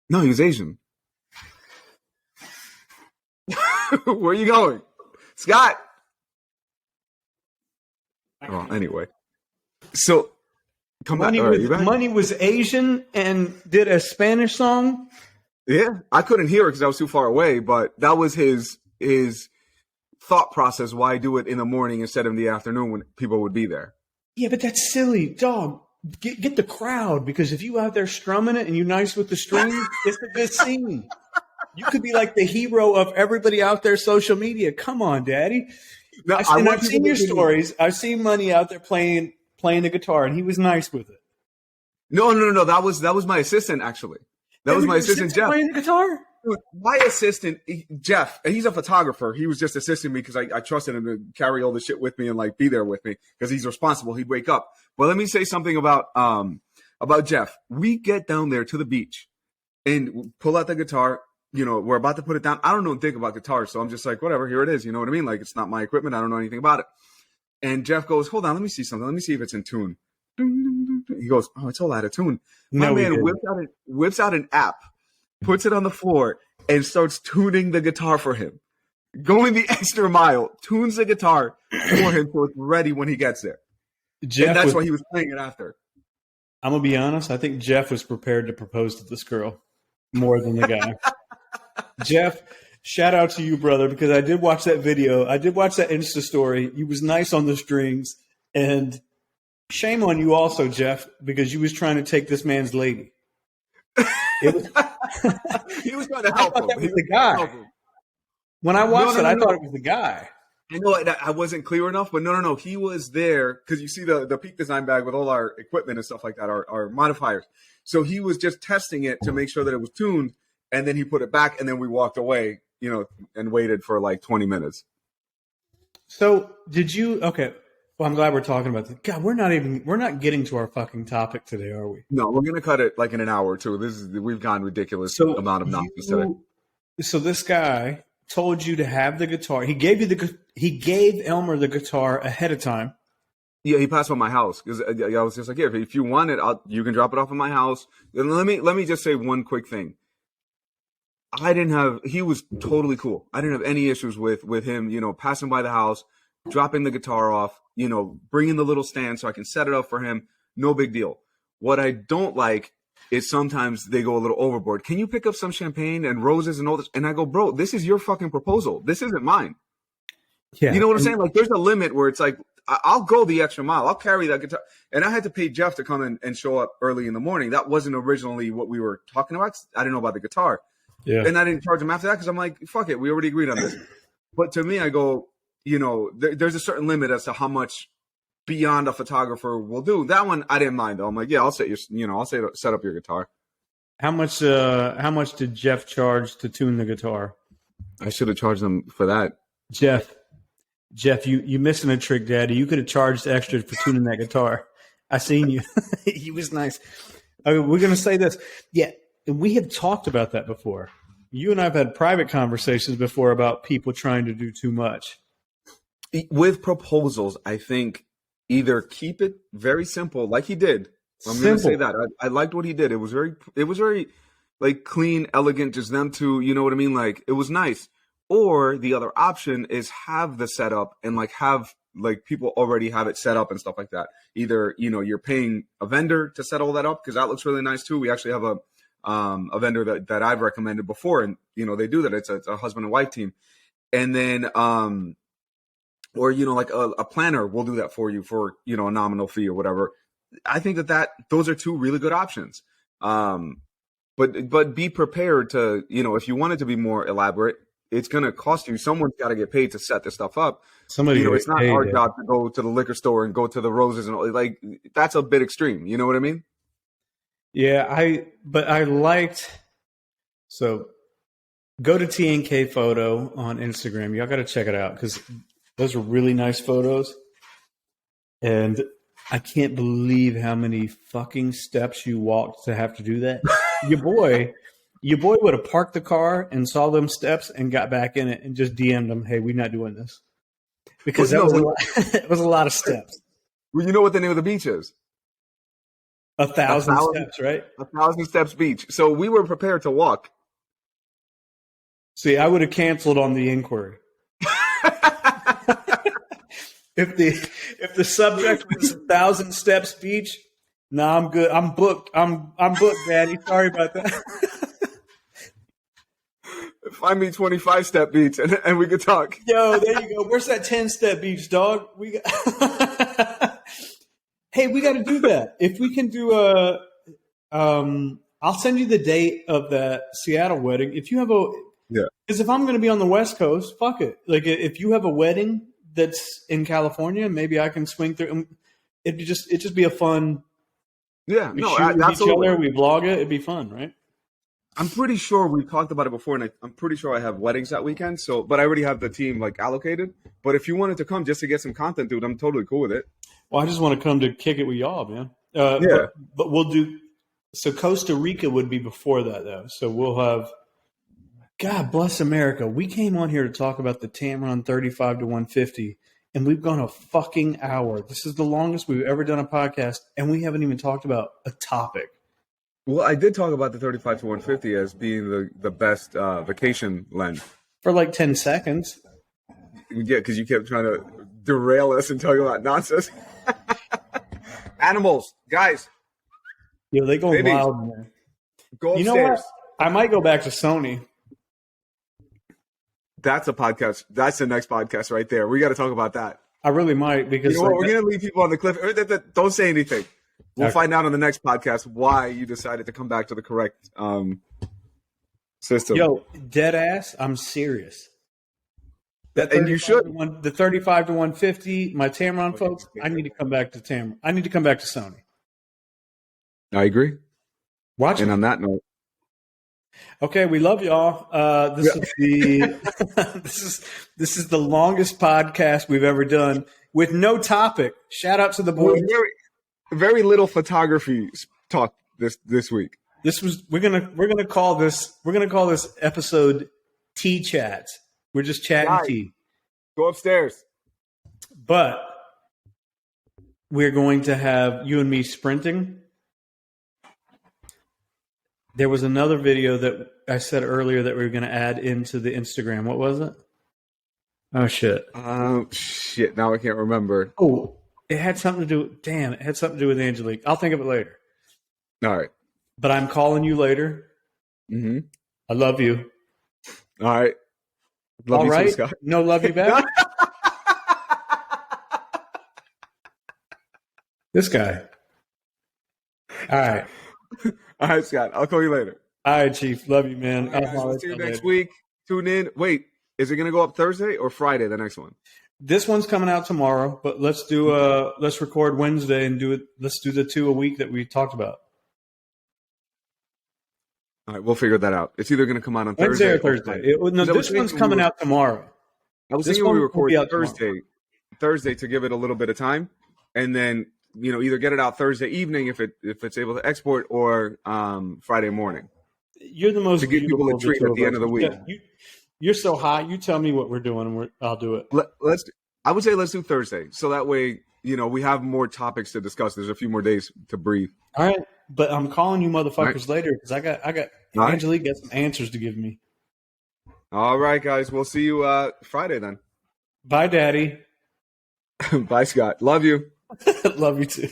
No, he was Asian. Where are you going, Scott? Well, anyway, so Money was Asian and did a Spanish song. Yeah, I couldn't hear it because I was too far away, but that was his thought process. Why do it in the morning instead of in the afternoon when people would be there? Yeah, but that's silly, dog. Get the crowd, because if you out there strumming it and you nice with the strings, it's a good scene. You could be like the hero of everybody out there social media. Come on, Daddy. No, I've seen your stories. I've seen Money out there playing the guitar, and he was nice with it. No. That was my assistant, actually. That was my assistant, Jeff. Playing the guitar? My assistant, Jeff, and he's a photographer. He was just assisting me because I trusted him to carry all the shit with me and like be there with me because he's responsible. He'd wake up. But let me say something about Jeff. We get down there to the beach and pull out the guitar. You know, we're about to put it down. I don't know anything about guitars, so I'm just like, whatever, here it is. You know what I mean? Like, it's not my equipment. I don't know anything about it. And Jeff goes, hold on, let me see something. Let me see if it's in tune. He goes, oh, it's all out of tune. My man whips out an app, puts it on the floor, and starts tuning the guitar for him. Going the extra mile, tunes the guitar for him so it's ready when he gets there. And that's why he was playing it after. I'm going to be honest. I think Jeff was prepared to propose to this girl more than the guy. Jeff, shout out to you, brother, because I did watch that video. I did watch that Insta story. You was nice on the strings. And shame on you also, Jeff, because you was trying to take this man's lady. He was trying to help him. That was the guy. When I watched it, I thought it was the guy. I know I wasn't clear enough, but no. He was there because you see the Peak Design bag with all our equipment and stuff like that, our modifiers. So he was just testing it to make sure that it was tuned, and then he put it back, and then we walked away, you know, and waited for like 20 minutes. So did you? Okay. Well, I'm glad we're talking about this. God, we're not getting to our fucking topic today, are we? No, we're gonna cut it like in an hour or two. We've gone ridiculous amount of nonsense today. So this guy told you to have the guitar. He gave Elmer the guitar ahead of time. Yeah, he passed by my house because I was just like, yeah, if you want it, you can drop it off at my house. And let me just say one quick thing. He was totally cool. I didn't have any issues with him, you know, passing by the house, dropping the guitar off, you know, bringing the little stand so I can set it up for him. No big deal. What I don't like is sometimes they go a little overboard. Can you pick up some champagne and roses and all this? And I go, bro, this is your fucking proposal. This isn't mine. Yeah. You know what I'm saying? Like, there's a limit where it's like, I'll go the extra mile. I'll carry that guitar. And I had to pay Jeff to come in and show up early in the morning. That wasn't originally what we were talking about. I didn't know about the guitar. Yeah. And I didn't charge him after that because I'm like, fuck it. We already agreed on this. But to me, I go, you know, there's a certain limit as to how much beyond a photographer will do. That one, I didn't mind though. I'm like, yeah, I'll set up your guitar. How much did Jeff charge to tune the guitar? I should have charged them for that. Jeff, you missing a trick, Daddy. You could have charged extra for tuning that guitar. I seen you. He was nice. Okay, we're going to say this. Yeah, we have talked about that before. You and I have had private conversations before about people trying to do too much. With proposals, I think either keep it very simple, like he did. I'm going to say that. I liked what he did. It was very like clean, elegant, just them two. You know what I mean? Like, it was nice. Or the other option is have the setup and like have like people already have it set up and stuff like that. Either, you know, you're paying a vendor to set all that up because that looks really nice too. We actually have a vendor that I've recommended before, and you know they do that. It's a husband and wife team, and then or you know like a planner will do that for you for you know a nominal fee or whatever. I think that those are two really good options. But be prepared to, you know, if you want it to be more elaborate, it's going to cost you. Someone's got to get paid to set this stuff up. It's not our job to go to the liquor store and go to the roses and all. Like, that's a bit extreme. You know what I mean? Yeah, I liked. So go to TNK Photo on Instagram. Y'all got to check it out because those are really nice photos. And I can't believe how many fucking steps you walked to have to do that. Your boy would have parked the car and saw them steps and got back in it and just DM'd them, hey, we're not doing this. Because it was a lot of steps. Well, you know what the name of the beach is? 1,000 steps, right? 1,000 steps beach. So we were prepared to walk. See, I would have canceled on the inquiry. If the subject was 1,000 steps beach, nah, I'm good. I'm booked. I'm booked, Daddy. Sorry about that. Find me 25-step beach and we could talk. Yo, there you go. Where's that 10-step beach, dog? We got. Hey, we got to do that. If we can do I'll send you the date of that Seattle wedding. If you have because if I'm going to be on the West Coast, fuck it. Like if you have a wedding that's in California, maybe I can swing through. It'd just be a fun. Yeah, we shoot with each other, we vlog it. It'd be fun, right? I'm pretty sure we talked about it before, and I'm pretty sure I have weddings that weekend. So, but I already have the team like allocated. But if you wanted to come just to get some content, dude, I'm totally cool with it. Well, I just want to come to kick it with y'all, man. But we'll do. So Costa Rica would be before that, though. So we'll have. God bless America. We came on here to talk about the Tamron 35 to 150, and we've gone a fucking hour. This is the longest we've ever done a podcast, and we haven't even talked about a topic. Well, I did talk about the 35 to 150 as being the best vacation length. For like 10 seconds. Yeah, because you kept trying to derail us and talking about nonsense. Animals, guys. Yo, they go wild in there. Go upstairs. You know what? I might go back to Sony. That's a podcast. That's the next podcast right there. We got to talk about that. I really might because we're going to leave people on the cliff. Don't say anything. We'll find out on the next podcast why you decided to come back to the correct system. Yo, dead ass, I'm serious. And you should. The 35 to 150, my Tamron folks, I need to come back to Tamron. I need to come back to Sony. I agree. Watch and it. On that note. Okay, we love y'all. This is the longest podcast we've ever done with no topic. Shout out to the boys. Very little photography talk this week. We're gonna call this episode Tea Chats. We're just chatting tea. Go upstairs. But we're going to have you and me sprinting. There was another video that I said earlier that we were going to add into the Instagram. What was it? Oh shit. Shit. Now I can't remember. Oh. It had something to do. Damn, it had something to do with Angelique. I'll think of it later. All right. But I'm calling you later. Mm-hmm. I love you. All right. Love you too, Scott. No, love you back. This guy. All right. All right, Scott. I'll call you later. All right, Chief. Love you, man. All right, guys, we'll see you next week. Tune in. Wait, is it going to go up Thursday or Friday? The next one. This one's coming out tomorrow, but let's record Wednesday and do it. Let's do the 2 a week that we talked about. All right, we'll figure that out. It's either going to come out on Wednesday Thursday or Thursday. This one's coming out tomorrow. I was thinking we record Thursday to give it a little bit of time, and then either get it out Thursday evening if it's able to export, or Friday morning. You're the most to give people a treat at the end of the week. Yeah, you're so high. You tell me what we're doing, and I'll do it. I would say let's do Thursday, so that way we have more topics to discuss. There's a few more days to breathe. All right, but I'm calling you motherfuckers later because I got Angelique got some answers to give me. All right, guys. We'll see you Friday then. Bye, Daddy. Bye, Scott. Love you. Love you too.